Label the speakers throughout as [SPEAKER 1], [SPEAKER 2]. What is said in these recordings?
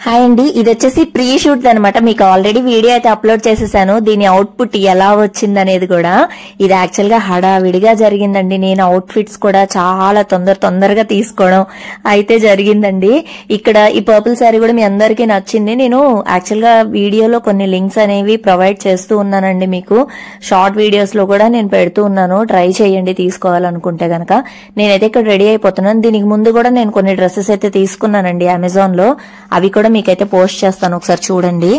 [SPEAKER 1] Hi అండి, ఇది వచ్చేసి ప్రీ షూట్ అనమాట. మీకు ఆల్రెడీ వీడియో అయితే అప్లోడ్ చేసేసాను. దీని అవుట్పుట్ ఎలా వచ్చింది అనేది కూడా. ఇది యాక్చువల్ గా హడావిడిగా జరిగిందండి. నేను అవుట్ ఫిట్స్ కూడా చాలా తొందరగా తీసుకోవడం అయితే జరిగిందండి. ఇక్కడ ఈ పర్పుల్ శారీ కూడా మీ అందరికీ నచ్చింది. నేను యాక్చువల్ గా వీడియోలో కొన్ని లింక్స్ అనేవి ప్రొవైడ్ చేస్తూ ఉన్నానండి. మీకు షార్ట్ వీడియోస్ లో కూడా నేను పెడుతూ ఉన్నాను. ట్రై చేయండి తీసుకోవాలనుకుంటే గనక. నేనైతే ఇక్కడ రెడీ అయిపోతున్నాను. దీనికి ముందు కూడా నేను కొన్ని డ్రెస్సెస్ అయితే తీసుకున్నానండి అమెజాన్ లో. అవి కూడా మీకైతే పోస్ట్ చేస్తాను, ఒకసారి చూడండి.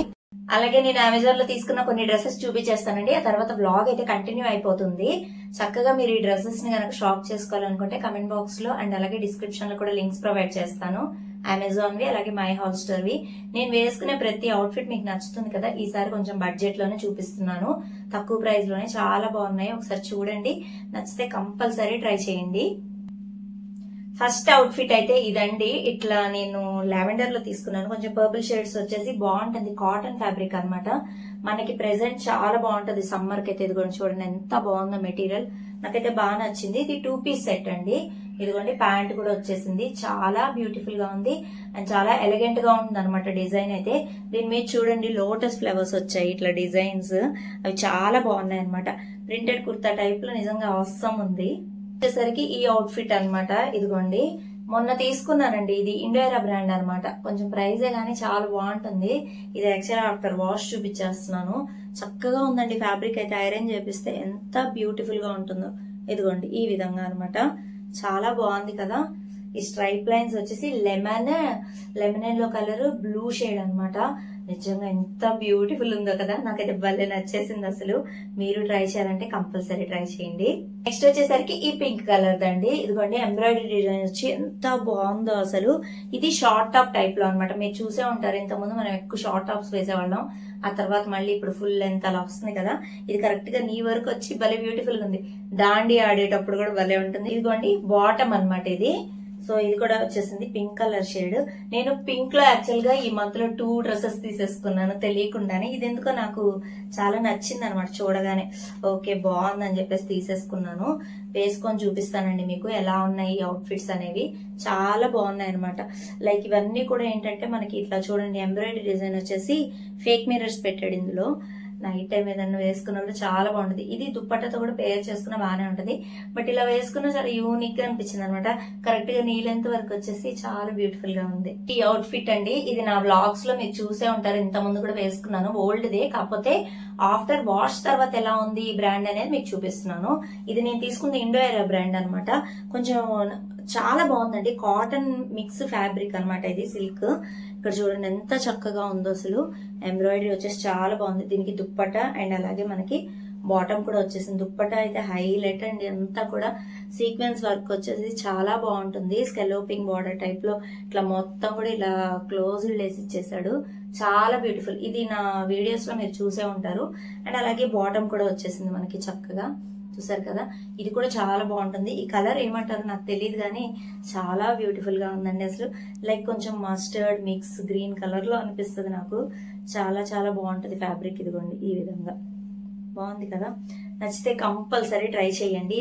[SPEAKER 1] అలాగే నేను అమెజాన్ లో తీసుకున్న కొన్ని డ్రెస్సెస్ చూపించేస్తానండి. ఆ తర్వాత బ్లాగ్ అయితే కంటిన్యూ అయిపోతుంది. చక్కగా మీరు ఈ డ్రెస్సెస్ ని కనుక షాప్ చేసుకోవాలనుకుంటే కమెంట్ బాక్స్ లో అండ్ అలాగే డిస్క్రిప్షన్ లో కూడా లింక్స్ ప్రొవైడ్ చేస్తాను. అమెజాన్ వి అలాగే మై హాల్స్టర్ వి. నేను వేసుకునే ప్రతి అవుట్ఫిట్ మీకు నచ్చుతుంది కదా. ఈసారి కొంచెం బడ్జెట్ లోనే చూపిస్తున్నాను, తక్కువ ప్రైస్ లోనే. చాలా బాగున్నాయి, ఒకసారి చూడండి. నచ్చితే కంపల్సరీ ట్రై చేయండి. ఫస్ట్ అవుట్ఫిట్ అయితే ఇదండి. ఇట్లా నేను లావెండర్ లో తీసుకున్నాను. కొంచెం పర్పుల్ షేడ్స్ వచ్చేసి బాగుంటుంది. కాటన్ ఫ్యాబ్రిక్ అన్నమాట. మనకి ప్రెసెంట్ చాలా బాగుంటది సమ్మర్ కి అయితే. ఇదిగోండి చూడండి ఎంత బాగుందో మెటీరియల్. నాకైతే బాగా నచ్చింది. ఇది 2 పీస్ సెట్ అండి. ఇదిగోండి ప్యాంట్ కూడా వచ్చేసింది. చాలా బ్యూటిఫుల్ గా ఉంది అండ్ చాలా ఎలిగెంట్ గా ఉంది అనమాట డిజైన్ అయితే. దీని మీద చూడండి లోటస్ ఫ్లవర్స్ వచ్చాయి, ఇట్లా డిజైన్స్. అవి చాలా బాగున్నాయి అనమాట. ప్రింటెడ్ కుర్తా టైప్ లో నిజంగా అవసరం ఉంది. వచ్చేసరికి ఈ అవుట్ఫిట్ అనమాట. ఇదిగోండి మొన్న తీసుకున్నానండి. ఇది ఇండోరా బ్రాండ్ అనమాట. కొంచెం ప్రైజే గానీ చాలా బాగుంటుంది. ఇది యాక్చువల్ ఆఫ్టర్ వాష్ చూపించేస్తున్నాను. చక్కగా ఉందండి ఫ్యాబ్రిక్ అయితే. ఐరన్ చేపిస్తే ఎంత బ్యూటిఫుల్ గా ఉంటుందో. ఇదిగోండి ఈ విధంగా అనమాట. చాలా బాగుంది కదా. ఈ స్ట్రైప్ లైన్స్ వచ్చేసి lemon yellow colour blue shade అనమాట. నిజంగా ఎంత బ్యూటిఫుల్ ఉందో కదా. నాకైతే భలే నచ్చేసింది అసలు. మీరు ట్రై చేయాలంటే కంపల్సరీ ట్రై చేయండి. నెక్స్ట్ వచ్చేసరికి ఈ పింక్ కలర్ దండి. ఇదిగోండి ఎంబ్రాయిడరీ డిజైన్ వచ్చి ఎంత బాగుందో అసలు. ఇది షార్ట్ టాప్ టైప్ లో అనమాట. మీరు చూసే ఉంటారు, ఇంతకుముందు మనం ఎక్కువ షార్ట్ టాప్స్ వేసేవాళ్ళం. ఆ తర్వాత మళ్ళీ ఇప్పుడు ఫుల్ లెంత్ అలా వస్తుంది కదా. ఇది కరెక్ట్ గా నీ వరకు వచ్చి భలే బ్యూటిఫుల్ గా ఉంది. దాండి ఆడేటప్పుడు కూడా భలే ఉంటుంది. ఇదిగోండి బాటమ్ అనమాట ఇది. సో ఇది కూడా వచ్చేసింది పింక్ కలర్ షేడ్. నేను పింక్ లో యాక్చువల్ గా ఈ మంత్ లో 2 డ్రెస్సెస్ తీసేసుకున్నాను తెలియకుండానే. ఇది ఎందుకో నాకు చాలా నచ్చింది అనమాట. చూడగానే ఓకే బాగుందని చెప్పేసి తీసేసుకున్నాను. వేసుకొని చూపిస్తానండి మీకు ఎలా ఉన్నాయి ఈ అవుట్ఫిట్స్ అనేవి. చాలా బాగున్నాయి అనమాట. లైక్ ఇవన్నీ కూడా ఏంటంటే మనకి ఇట్లా చూడండి ఎంబ్రాయిడరీ డిజైన్ వచ్చేసి ఫేక్ మిర్రర్స్ పెట్టాడు ఇందులో. నైట్ టైం ఏదైనా వేసుకున్నా కూడా చాలా బాగుంటుంది. ఇది దుప్పట్టతో కూడా పేర్ చేసుకున్నా బాగానే ఉంటది. బట్ ఇలా వేసుకున్నా చాలా యూనిక్ గా అనిపించింది అనమాట. కరెక్ట్ గా నీ లెంత్ వరకు వచ్చేసి చాలా బ్యూటిఫుల్ గా ఉంది ఈ అవుట్ ఫిట్ అండి. ఇది నా వ్లాగ్స్ లో మీరు చూసే ఉంటారు. ఇంత ముందు కూడా వేసుకున్నాను, ఓల్డ్ దే. కాకపోతే ఆఫ్టర్ వాష్ తర్వాత ఎలా ఉంది ఈ బ్రాండ్ అనేది మీకు చూపిస్తున్నాను. ఇది నేను తీసుకుంది ఇండోరా బ్రాండ్ అనమాట. కొంచెం చాలా బాగుందండి. కాటన్ మిక్స్ ఫ్యాబ్రిక్ అనమాట ఇది, సిల్క్. ఇక్కడ చూడండి ఎంత చక్కగా ఉందో అసలు. ఎంబ్రాయిడరీ వచ్చేసి చాలా బాగుంది. దీనికి దుప్పట అండ్ అలాగే మనకి బాటమ్ కూడా వచ్చేసింది. దుప్పట అయితే హైలైట్ అండి. అంతా కూడా సీక్వెన్స్ వర్క్ వచ్చేసి చాలా బాగుంటుంది. స్కెలోపింగ్ బార్డర్ టైప్ లో ఇట్లా మొత్తం కూడా ఇలా క్లోజ్ లేసి ఇచ్చేసాడు. చాలా బ్యూటిఫుల్. ఇది నా వీడియోస్ లో మీరు చూసే ఉంటారు. అండ్ అలాగే బాటమ్ కూడా వచ్చేసింది మనకి చక్కగా. చూసారు కదా. ఇది కూడా చాలా బాగుంటుంది. ఈ కలర్ ఏమంటారో నాకు తెలియదు కానీ చాలా బ్యూటిఫుల్ గా ఉందండి అసలు. లైక్ కొంచెం మస్టర్డ్ మిక్స్ గ్రీన్ కలర్ లో అనిపిస్తుంది నాకు. చాలా చాలా బాగుంటది ఫ్యాబ్రిక్. ఇదిగోండి ఈ విధంగా బాగుంది కదా. నచ్చితే కంపల్సరీ ట్రై చేయండి.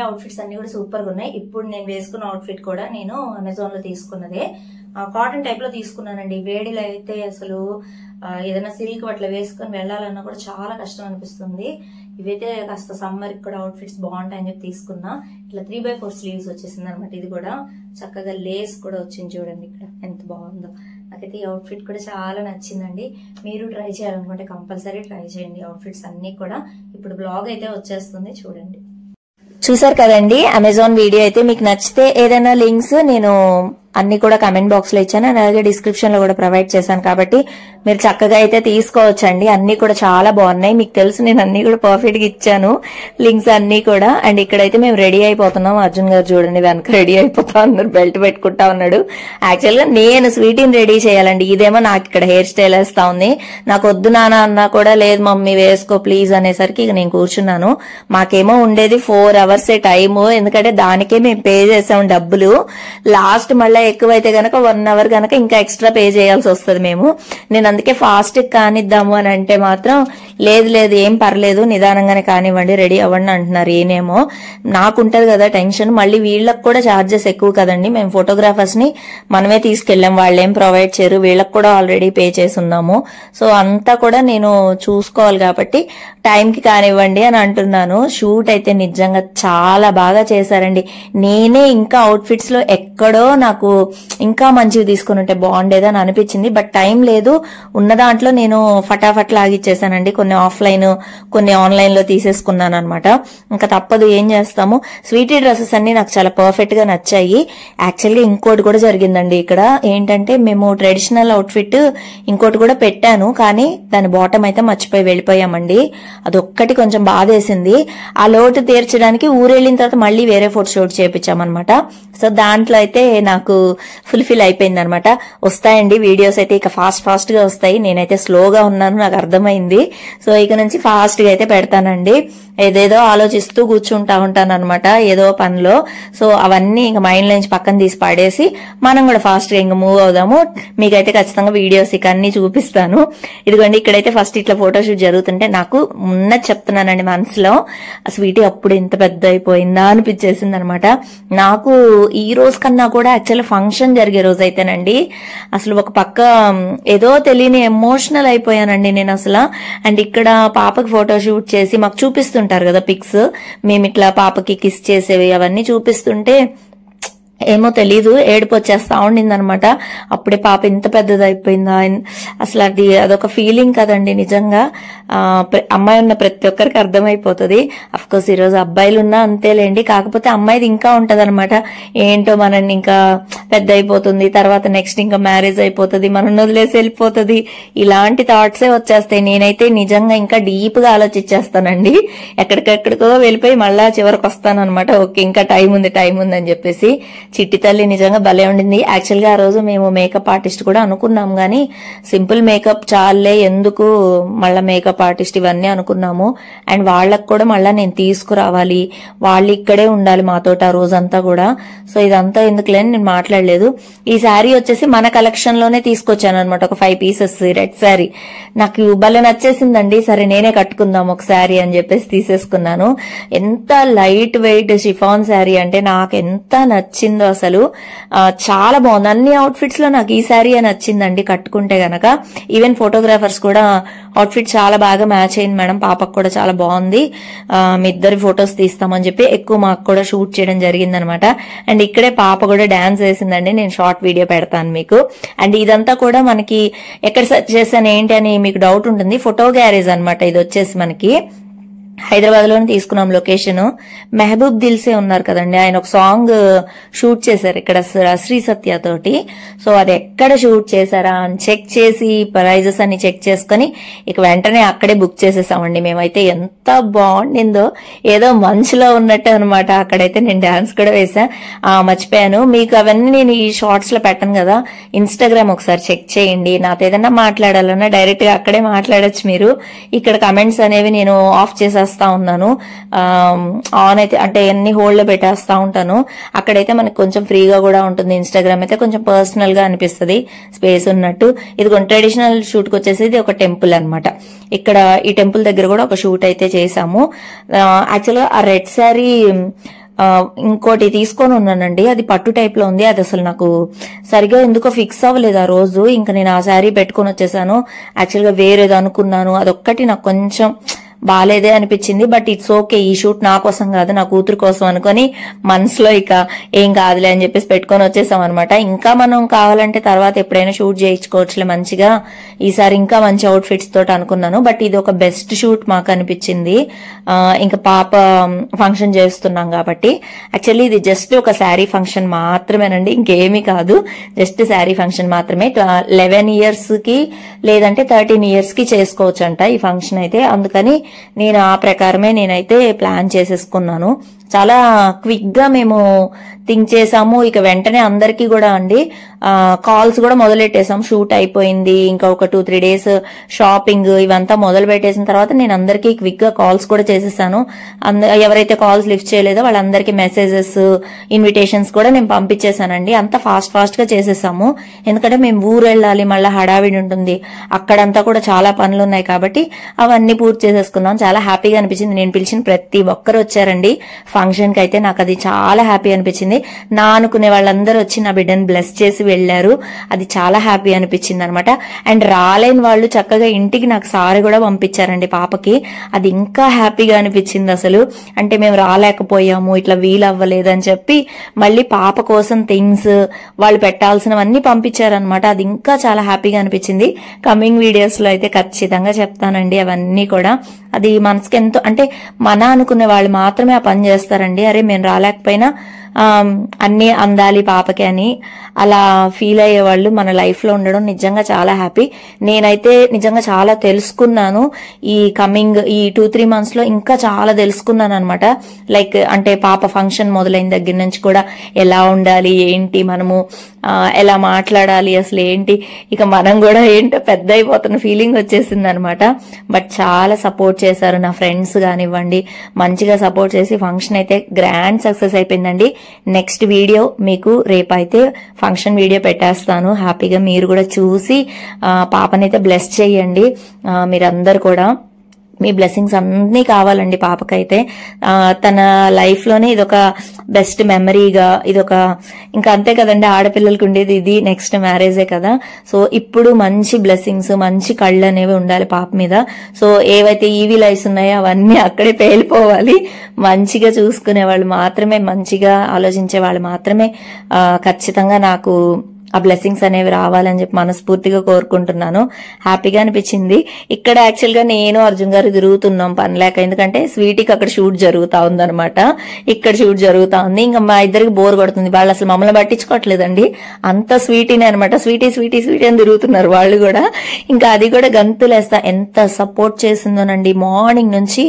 [SPEAKER 1] అవుట్ఫిట్స్ అన్ని కూడా సూపర్ గా ఉన్నాయి. ఇప్పుడు నేను వేసుకున్న అవుట్ఫిట్ కూడా నేను అమెజాన్ లో తీసుకున్నదే. కాటన్ టైప్ లో తీసుకున్నానండి. వేడిలో అయితే అసలు ఏదైనా సిల్క్ అట్లా వేసుకొని వెళ్ళాలన్నా కూడా చాలా కష్టం అనిపిస్తుంది. ఇవైతే కాస్త సమ్మర్ కూడా అవుట్ఫిట్స్ బాగుంటాయని చెప్పి తీసుకున్నా. ఇట్లా 3/4 స్లీవ్స్ వచ్చేసింది అనమాట. ఇది కూడా చక్కగా లేస్ కూడా వచ్చింది చూడండి ఇక్కడ ఎంత బాగుందో. నాకైతే ఈ అవుట్ఫిట్ కూడా చాలా నచ్చిందండి. మీరు ట్రై చేయాలనుకుంటే కంపల్సరీ ట్రై చేయండి అవుట్ఫిట్స్ అన్ని కూడా. ఇప్పుడు బ్లాగ్ అయితే వచ్చేస్తుంది చూడండి. చూసారు కదండి అమెజాన్ వీడియో అయితే. మీకు నచ్చితే ఏదైనా లింక్స్ నేను అన్ని కూడా కమెంట్ బాక్స్ లో ఇచ్చాను, అలాగే డిస్క్రిప్షన్ లో కూడా ప్రొవైడ్ చేశాను. కాబట్టి మీరు చక్కగా అయితే తీసుకోవచ్చండి. అన్ని కూడా చాలా బాగున్నాయి. మీకు తెలుసు నేను అన్ని కూడా పర్ఫెక్ట్ గా ఇచ్చాను లింక్స్ అన్ని కూడా. అండ్ ఇక్కడైతే మేము రెడీ అయిపోతున్నాం. అర్జున్ గారు చూడండి వెనక రెడీ అయిపోతా ఉన్నారు, బెల్ట్ పెట్టుకుంటా ఉన్నాడు. యాక్చువల్ గా నేను స్వీటీని రెడీ చేయాలండి. ఇదేమో నాకు ఇక్కడ హెయిర్ స్టైల్ వేస్తా ఉంది. నాకు వద్దు నాన్న అన్నా కూడా లేదు మమ్మీ వేసుకో ప్లీజ్ అనేసరికి ఇక నేను కూర్చున్నాను. మాకేమో ఉండేది 4 hours టైము. ఎందుకంటే దానికే మేము పే చేసాం డబ్బులు. లాస్ట్ మళ్ళీ ఎక్కువైతే గనక 1 అవర్ గనక ఇంకా ఎక్స్ట్రా పే చేయాల్సి వస్తుంది మేము. నేను అందుకే ఫాస్ట్ కానిద్దాము అని అంటే మాత్రం లేదు ఏం పర్లేదు నిదానంగానే కానివ్వండి రెడీ అవ్వండి అంటున్నారు. ఏనేమో నాకుంటది కదా టెన్షన్, మళ్ళీ వీళ్ళకి కూడా ఛార్జెస్ ఎక్కువ కదండి. మేము ఫోటోగ్రాఫర్స్ ని మనమే తీసుకెళ్ళాం, వాళ్ళేం ప్రొవైడ్ చేయరు, వీళ్ళకి కూడా ఆల్రెడీ పే చేసి ఉన్నాము. సో అంతా కూడా నేను చూసుకోవాలి కాబట్టి టైంకి కానివ్వండి అని అంటున్నాను. షూట్ అయితే నిజంగా చాలా బాగా చేశారండి. నేనే ఇంకా అవుట్ఫిట్స్ లో ఎక్కడో నాకు ఇంకా మంచివి తీసుకుని ఉంటే బాగుండేదని అనిపించింది. బట్ టైం లేదు, ఉన్న దాంట్లో నేను ఫటాఫట్ లాగిచ్చేసానండి. కొన్ని ఆఫ్లైన్ కొన్ని ఆన్లైన్ లో తీసేసుకున్నాను అనమాట. ఇంకా తప్పదు, ఏం చేస్తాము. స్వీటీ డ్రెస్సెస్ అన్ని నాకు చాలా పర్ఫెక్ట్ గా నచ్చాయి. యాక్చువల్గా ఇంకోటి కూడా జరిగిందండి ఇక్కడ. ఏంటంటే మేము ట్రెడిషనల్ అవుట్ఫిట్ ఇంకోటి కూడా పెట్టాను, కానీ దాని బాటమ్ అయితే మర్చిపోయి వెళ్ళిపోయామండి. అదొక్కటి కొంచెం బాధేసింది. ఆ లోటు తీర్చడానికి ఊరెళ్ళిన తర్వాత మళ్ళీ వేరే ఫోటో షూట్ చేయించామన్నమాట. సో దాంట్లో అయితే నాకు ఫుల్ఫిల్ అయిపోయింది అనమాట. వస్తాయండి వీడియోస్ అయితే ఇక ఫాస్ట్ గా వస్తాయి. నేనైతే స్లోగా ఉన్నాను, నాకు అర్థమైంది. సో ఇక నుంచి ఫాస్ట్ గా అయితే పెడతానండి. ఏదేదో ఆలోచిస్తూ కూర్చుంటా ఉంటాను అనమాట ఏదో పనిలో. సో అవన్నీ ఇంకా మైండ్ నుంచి పక్కన తీసి పడేసి మనం కూడా ఫాస్ట్ గా ఇంకా మూవ్ అవుదాము. మీకైతే ఖచ్చితంగా వీడియోస్ ఇక అన్ని చూపిస్తాను. ఇదిగోండి ఇక్కడైతే ఫస్ట్ ఇట్లా ఫోటోషూట్ జరుగుతుంటే నాకు ఉన్నది చెప్తున్నానండి, మనసులో స్వీటీ అప్పుడు ఇంత పెద్ద అయిపోయిందా అనిపించేసింది అనమాట. నాకు ఈ రోజు కన్నా కూడా యాక్చువల్ ఫంక్షన్ జరిగే రోజు అయితేనండి అసలు ఒక పక్క ఏదో తెలియని ఎమోషనల్ అయిపోయానండి నేను అసలు. అండ్ ఇక్కడ పాపకి ఫోటోషూట్ చేసి మాకు చూపిస్తుంటారు కదా పిక్స్, మేము ఇట్లా పాపకి కిస్ చేసేవి అవన్నీ చూపిస్తుంటే ఏమో తెలీదు, ఏడుపు వచ్చేస్తా ఉండింది అనమాట. అప్పుడే పాప ఇంత పెద్దది అయిపోయిందా అసలు, అదొక ఫీలింగ్ కదండి నిజంగా. అమ్మాయి ఉన్న ప్రతి ఒక్కరికి అర్థమైపోతుంది. అఫ్ కోర్స్ ఈ రోజు అబ్బాయిలు ఉన్నా అంతేలేండి, కాకపోతే అమ్మాయిది ఇంకా ఉంటది అనమాట. ఏంటో మనల్ని ఇంకా పెద్ద అయిపోతుంది, తర్వాత నెక్స్ట్ ఇంకా మ్యారేజ్ అయిపోతుంది, మనం వదిలేసి వెళ్ళిపోతుంది, ఇలాంటి థాట్సే వచ్చేస్తాయి. నేనైతే నిజంగా ఇంకా డీప్ గా ఆలోచించేస్తానండి. ఎక్కడికెక్కడికో వెళ్ళిపోయి మళ్ళా చివరికి వస్తాను అనమాట. ఓకే ఇంకా టైం ఉంది అని చెప్పేసి. చిట్టి తల్లి నిజంగా భలే ఉండింది. యాక్చువల్ గా ఆ రోజు మేము మేకప్ ఆర్టిస్ట్ కూడా అనుకున్నాం, గానీ సింపుల్ మేకప్ చాలే ఎందుకు మళ్ళా మేకప్ ఆర్టిస్ట్ ఇవన్నీ అనుకున్నాము. అండ్ వాళ్ళకు కూడా మళ్ళా నేను తీసుకురావాలి, వాళ్ళు ఇక్కడే ఉండాలి మాతోటి ఆ రోజంతా కూడా. సో ఇదంతా ఎందుకులే నేను మాట్లాడలేదు. ఈ శారీ వచ్చేసి మన కలెక్షన్ లోనే తీసుకొచ్చాను అనమాట, ఒక 5 పీసెస్ రెడ్ శారీ. నాకు భలే నచ్చేసిందండి. సరే నేనే కట్టుకుందాం ఒక శారీ అని చెప్పేసి తీసేసుకున్నాను. ఎంత లైట్ వెయిట్ షిఫాన్ శారీ అంటే నాకు ఎంత నచ్చింది అసలు, చాలా బాగుంది. అన్ని అవుట్ఫిట్స్ లో నాకు ఈ శారీ నచ్చిందండి కట్టుకుంటే గనక. ఈవెన్ ఫోటోగ్రాఫర్స్ కూడా అవుట్ఫిట్ చాలా బాగా మ్యాచ్ అయింది మేడం, పాపకు కూడా చాలా బాగుంది, మీ ఇద్దరి ఫొటోస్ తీస్తామని చెప్పి ఎక్కువ మాకు కూడా షూట్ చేయడం జరిగింది అనమాట. అండ్ ఇక్కడే పాప కూడా డాన్స్ వేసిందండి, నేను షార్ట్ వీడియో పెడతాను మీకు. అండ్ ఇదంతా కూడా మనకి ఎక్కడ సెర్చ్ చేశాను ఏంటి అని మీకు డౌట్ ఉంటుంది. ఫోటో గ్యారేజ్ అనమాట ఇది వచ్చేసి మనకి హైదరాబాద్ లోనే తీసుకున్నాం లొకేషన్. మెహబూబ్ దిల్సే ఉన్నారు కదండి, ఆయన ఒక సాంగ్ షూట్ చేశారు ఇక్కడ శ్రీ సత్య తోటి. సో అది ఎక్కడ షూట్ చేశారా అని చెక్ చేసి ప్రైజెస్ అన్ని చెక్ చేసుకుని ఇక వెంటనే అక్కడే బుక్ చేసేసామండి మేమైతే. ఎంత బాగుండిందో, ఏదో మంచులో ఉన్నట్టు అనమాట. అక్కడైతే నేను డాన్స్ కూడా వేసా, మర్చిపోయాను. మీకు అవన్నీ నేను ఈ షార్ట్స్ లో పెట్టను కదా, ఇన్స్టాగ్రామ్ ఒకసారి చెక్ చేయండి. నాతో ఏదన్నా మాట్లాడాలన్నా డైరెక్ట్ గా అక్కడే మాట్లాడొచ్చు మీరు. ఇక్కడ కమెంట్స్ అనేవి నేను ఆఫ్ చేసేస్తా ఉన్నాను, ఆన్ అయితే అంటే అన్ని హోల్డ్ లో పెట్టేస్తా ఉంటాను. అక్కడైతే మనకి కొంచెం ఫ్రీగా కూడా ఉంటుంది. ఇన్స్టాగ్రామ్ అయితే కొంచెం పర్సనల్ గా అనిపిస్తుంది, స్పేస్ ఉన్నట్టు. ఇది కొన్ని ట్రెడిషనల్ షూట్ కి వచ్చేసి ఇది ఒక టెంపుల్ అనమాట. ఇక్కడ ఈ టెంపుల్ దగ్గర కూడా ఒక షూట్ అయితే చేసాము. యాక్చువల్ గా ఆ రెడ్ శారీ ఇంకోటి తీసుకొని ఉన్నానండి, అది పట్టు టైప్ లో ఉంది. అది అసలు నాకు సరిగా ఎందుకో ఫిక్స్ అవ్వలేదు ఆ రోజు. ఇంకా నేను ఆ శారీ పెట్టుకొని వచ్చేసాను. యాక్చువల్ గా వేరేది అనుకున్నాను, అదొక్కటి నాకు కొంచెం బాలేదే అనిపించింది. బట్ ఇట్స్ ఓకే, ఈ షూట్ నా కోసం కాదు నా కూతురు కోసం అనుకుని మనసులో ఇక ఏం కాదులే అని చెప్పేసి పెట్టుకొని వచ్చేసాం అనమాట. ఇంకా మనం కావాలంటే తర్వాత ఎప్పుడైనా షూట్ చేయించుకోవచ్చులే మంచిగా, ఈసారి ఇంకా మంచి అవుట్ ఫిట్స్ తోటి అనుకున్నాను. బట్ ఇది ఒక బెస్ట్ షూట్ మాకు అనిపించింది. ఇంకా పాప ఫంక్షన్ చేస్తున్నాం కాబట్టి. యాక్చువల్లీ ఇది జస్ట్ ఒక శారీ ఫంక్షన్ మాత్రమేనండి, ఇంకేమీ కాదు, జస్ట్ శారీ ఫంక్షన్ మాత్రమే. 11 years కి లేదంటే 13 years కి చేసుకోవచ్చు అంట ఈ ఫంక్షన్ అయితే. అందుకని నేను ఆ ప్రకారమే నేనైతే ప్లాన్ చేసేసుకున్నాను. చాలా క్విక్ గా మేము థింక్ చేసాము. ఇక వెంటనే అందరికీ కూడా అండి కాల్స్ కూడా మొదలెట్టేసాం. షూట్ అయిపోయింది, ఇంకా ఒక 2-3 డేస్ షాపింగ్ ఇవంతా మొదలు పెట్టేసిన తర్వాత నేను అందరికీ క్విక్ గా కాల్స్ కూడా చేసేసాను. ఎవరైతే కాల్స్ లిఫ్ట్ చేయలేదో వాళ్ళందరికీ మెసేజెస్, ఇన్విటేషన్స్ కూడా నేను పంపించేశానండి. అంత ఫాస్ట్ గా చేసేసాము. ఎందుకంటే మేము ఊరు వెళ్ళాలి, మళ్ళీ హడావిడి ఉంటుంది, అక్కడంతా కూడా చాలా పనులు ఉన్నాయి కాబట్టి అవన్నీ పూర్తి చేసేసుకున్నాం. చాలా హ్యాపీగా అనిపించింది. నేను పిలిచిన ప్రతి ఒక్కరు వచ్చారండి ఫంక్షన్ కి. అయితే నాకు అది చాలా హ్యాపీ అనిపించింది. నా అనుకునే వాళ్ళందరూ వచ్చి నా బిడ్డను బ్లెస్ చేసి వెళ్లారు. అది చాలా హ్యాపీ అనిపించింది అనమాట. అండ్ రాలేని వాళ్ళు చక్కగా ఇంటికి నాకు సారీ కూడా పంపించారండి పాపకి. అది ఇంకా హ్యాపీగా అనిపించింది అసలు. అంటే మేము రాలేకపోయాము, ఇట్లా వీలవ్వలేదు అని చెప్పి మళ్ళీ పాప కోసం థింగ్స్ వాళ్ళు పెట్టాల్సినవన్నీ పంపించారనమాట. అది ఇంకా చాలా హ్యాపీగా అనిపించింది. కమింగ్ వీడియోస్ లో అయితే ఖచ్చితంగా చెప్తానండి అవన్నీ కూడా. అది మనసుకి ఎంతో, అంటే మన అనుకునే వాళ్ళు మాత్రమే ఆ పని చేస్తారండి. అరే మేము రాలేకపోయినా అన్ని అందాలి పాపకి అని అలా ఫీల్ అయ్యే వాళ్ళు మన లైఫ్ లో ఉండడం నిజంగా చాలా హ్యాపీ. నేనైతే నిజంగా చాలా తెలుసుకున్నాను ఈ కమింగ్ ఈ 2-3 months లో. ఇంకా చాలా తెలుసుకున్నాను అనమాట. లైక్ అంటే పాప ఫంక్షన్ మొదలైన దగ్గర నుంచి కూడా ఎలా ఉండాలి, ఏంటి, మనము ఎలా మాట్లాడాలి, అసలు ఏంటి, ఇక మనం కూడా ఏంటో పెద్ద అయిపోతున్న ఫీలింగ్ వచ్చేసింది అనమాట. బట్ చాలా సపోర్ట్ చేశారు నా ఫ్రెండ్స్ కానివ్వండి, మంచిగా సపోర్ట్ చేసి ఫంక్షన్ అయితే గ్రాండ్ సక్సెస్ అయిపోయిందండి. నెక్స్ట్ వీడియో మీకు రేపైతే ఫంక్షన్ వీడియో పెట్టేస్తాను. హ్యాపీగా మీరు కూడా చూసి పాపనైతే బ్లెస్ చేయండి. మీరందరు కూడా మీ బ్లెస్సింగ్స్ అన్ని కావాలండి పాపకైతే. తన లైఫ్ లోనే ఇదొక బెస్ట్ మెమరీగా, ఇదొక ఇంకా అంతే కదండి, ఆడపిల్లలకి ఉండేది ఇది నెక్స్ట్ మ్యారేజే కదా. సో ఇప్పుడు మంచి బ్లెస్సింగ్స్, మంచి కళ్ళు అనేవి ఉండాలి పాప మీద. సో ఏవైతే ఈవీ లైఫ్స్ ఉన్నాయో అవన్నీ అక్కడే పేలిపోవాలి. మంచిగా చూసుకునే వాళ్ళు మాత్రమే, మంచిగా ఆలోచించే వాళ్ళు మాత్రమే ఖచ్చితంగా నాకు ఆ బ్లెస్సింగ్స్ అనేవి రావాలని చెప్పి మనస్ఫూర్తిగా కోరుకుంటున్నాను. హ్యాపీగా అనిపించింది. ఇక్కడ యాక్చువల్ గా నేను అర్జున్ గారు తిరుగుతున్నాం పనిలేక. ఎందుకంటే స్వీటీకి అక్కడ షూట్ జరుగుతా ఉందనమాట, ఇక్కడ షూట్ జరుగుతా ఉంది. ఇంకా మా ఇద్దరికి బోర్ కొడుతుంది. వాళ్ళు అసలు మమ్మల్ని పట్టించుకోవట్లేదండి, అంత స్వీటీనే అనమాట. స్వీటీ స్వీటీ స్వీటీ అని తిరుగుతున్నారు వాళ్ళు కూడా. ఇంకా అది కూడా గంతులేస్తా ఎంత సపోర్ట్ చేసిందోనండి. మార్నింగ్ నుంచి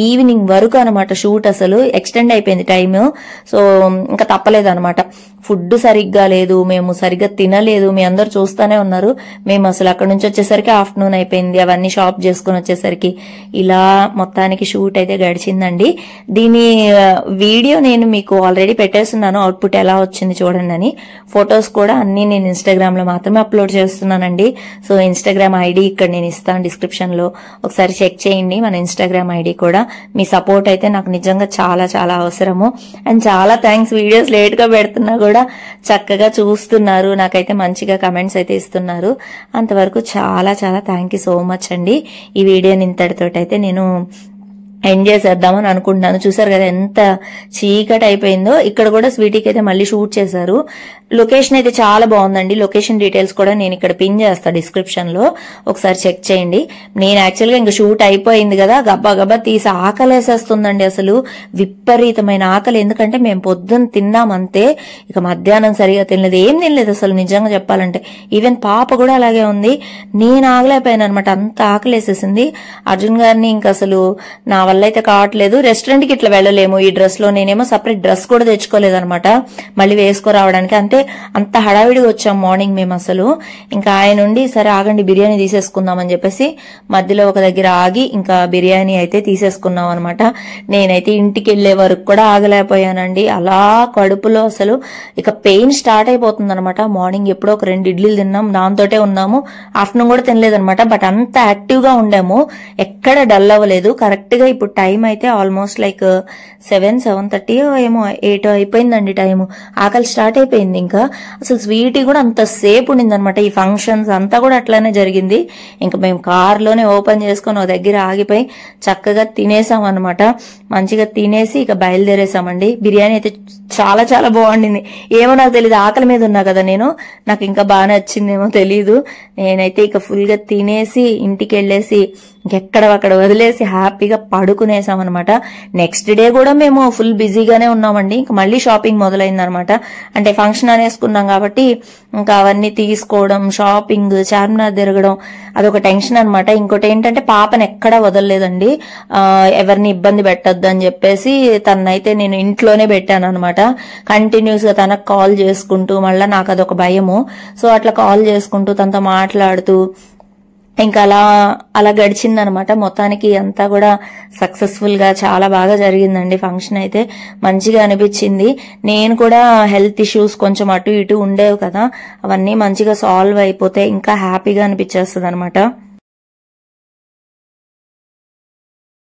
[SPEAKER 1] ఈవినింగ్ వరకు అనమాట షూట్. అసలు ఎక్స్టెండ్ అయిపోయింది టైమ్. సో ఇంకా తప్పలేదు అనమాట. ఫుడ్ సరిగ్గా లేదు, మేము సరిగ్గా తినలేదు, మీ అందరు చూస్తానే ఉన్నారు. మేము అసలు అక్కడ నుంచి వచ్చేసరికి ఆఫ్టర్నూన్ అయిపోయింది, అవన్నీ షాప్ చేసుకుని వచ్చేసరికి. ఇలా మొత్తానికి షూట్ అయితే గడిచిందండి. దీని వీడియో నేను మీకు ఆల్రెడీ పెట్టేస్తున్నాను, అవుట్పుట్ ఎలా వచ్చింది చూడండి అని. ఫొటోస్ కూడా అన్ని నేను ఇన్స్టాగ్రామ్ లో మాత్రమే అప్లోడ్ చేస్తున్నానండి. సో ఇన్స్టాగ్రామ్ ఐడి ఇక్కడ నేను ఇస్తాను డిస్క్రిప్షన్ లో, ఒకసారి చెక్ చేయండి మన ఇన్స్టాగ్రామ్ ఐడి కూడా. మీ సపోర్ట్ అయితే నాకు నిజంగా చాలా చాలా అవసరము. అండ్ చాలా థ్యాంక్స్, వీడియోస్ లేట్ గా పెడుతున్నా కూడా చక్కగా చూస్తున్నారు, నాకైతే మంచిగా కమెంట్స్ అయితే ఇస్తున్నారు. అంతవరకు చాలా చాలా థ్యాంక్ యూ సో మచ్ అండి. ఈ వీడియోని ఇంతటితోటైతే నేను ఎండ్ చేసేద్దామని అనుకుంటున్నాను. చూసారు కదా ఎంత చీకటి అయిపోయిందో. ఇక్కడ కూడా స్వీటీకి అయితే మళ్ళీ షూట్ చేశారు. లొకేషన్ అయితే చాలా బాగుందండి. లొకేషన్ డీటెయిల్స్ కూడా నేను ఇక్కడ పిన్ చేస్తా డిస్క్రిప్షన్ లో, ఒకసారి చెక్ చేయండి. నేను యాక్చువల్ గా ఇంకా షూట్ అయిపోయింది కదా, గబ్బా గబ్బా తీసి ఆకలేసేస్తుందండి. అసలు విపరీతమైన ఆకలి. ఎందుకంటే మేము పొద్దున్న తిన్నామంతే, ఇక మధ్యాహ్నం సరిగా తినలేదు, ఏం తినలేదు అసలు నిజంగా చెప్పాలంటే. ఈవెన్ పాప కూడా అలాగే ఉంది. నేను ఆగలేకపోయాను అనమాట, అంత ఆకలేసేసింది. అర్జున్ గారిని ఇంకా అసలు నా వల్ల అయితే కావట్లేదు. రెస్టారెంట్ కి ఇట్లా వెళ్ళలేము ఈ డ్రెస్ లో. నేనేమో సపరేట్ డ్రెస్ కూడా తెచ్చుకోలేదనమాట మళ్ళీ వేసుకోరావడానికి. అంత హడావిడిగా వచ్చాం మార్నింగ్ మేము అసలు. ఇంకా ఆయన నుండి సరే ఆగండి బిర్యానీ తీసేసుకుందామని చెప్పేసి మధ్యలో ఒక దగ్గర ఆగి ఇంకా బిర్యానీ అయితే తీసేసుకున్నాం అనమాట. నేనైతే ఇంటికి వెళ్లే వరకు కూడా ఆగలేకపోయానండి. అలా కడుపులో అసలు ఇక పెయిన్ స్టార్ట్ అయిపోతుంది అనమాట. మార్నింగ్ ఎప్పుడో ఒక 2 ఇడ్లీలు తిన్నాం, దాంతోటే ఉన్నాము. ఆఫ్టర్నూన్ కూడా తినలేదనమాట. బట్ అంత యాక్టివ్ గా ఉండాము, ఎక్కడ డల్ అవ్వలేదు. కరెక్ట్ గా ఇప్పుడు టైం అయితే ఆల్మోస్ట్ లైక్ 7:30 ఏమో 8 అయిపోయిందండి టైము. ఆకలి స్టార్ట్ అయిపోయింది. ఇంకా అసలు స్వీటీ కూడా అంత సేపు ఉండింది అనమాట. ఈ ఫంక్షన్స్ అంతా కూడా అట్లానే జరిగింది. ఇంకా మేము కార్ లోనే ఓపెన్ చేసుకుని ఒక దగ్గర ఆగిపోయి చక్కగా తినేసాం అనమాట. మంచిగా తినేసి ఇక బయలుదేరేసామండి. బిర్యానీ అయితే చాలా చాలా బాగుండింది. ఏమో నాకు తెలియదు, ఆకలి మీద ఉన్నా కదా నేను, నాకు ఇంకా బాగా నచ్చిందేమో తెలీదు. నేనైతే ఇక ఫుల్ గా తినేసి ఇంటికి వెళ్ళేసి ఇంకెక్కడ వదిలేసి హ్యాపీగా పడుకునేసాం అనమాట. నెక్స్ట్ డే కూడా మేము ఫుల్ బిజీగానే ఉన్నామండి. ఇంకా మళ్ళీ షాపింగ్ మొదలైందనమాట. అంటే ఫంక్షన్ అనేసుకున్నాం కాబట్టి ఇంకా అవన్నీ తీసుకోవడం, షాపింగ్, చార్మినార్ తిరగడం అదొక టెన్షన్ అనమాట. ఇంకోటి ఏంటంటే పాపను ఎక్కడా వదలలేదండి. ఎవరిని ఇబ్బంది పెట్టద్దు అని చెప్పేసి తనైతే నేను ఇంట్లోనే పెట్టాను అనమాట. కంటిన్యూస్ గా తనకు కాల్ చేసుకుంటూ, మళ్ళీ నాకు అదొక భయము. సో అట్లా కాల్ చేసుకుంటూ తనతో మాట్లాడుతూ ఇంకా అలా గడిచిందనమాట. మొత్తానికి అంతా కూడా సక్సెస్ఫుల్ గా చాలా బాగా జరిగిందండి. ఫంక్షన్ అయితే మంచిగా అనిపించింది. నేను కూడా హెల్త్ ఇష్యూస్ కొంచెం అటు ఇటు ఉండేవి కదా, అవన్నీ మంచిగా సాల్వ్ అయిపోతే ఇంకా హ్యాపీగా అనిపించేస్తుంది అనమాట.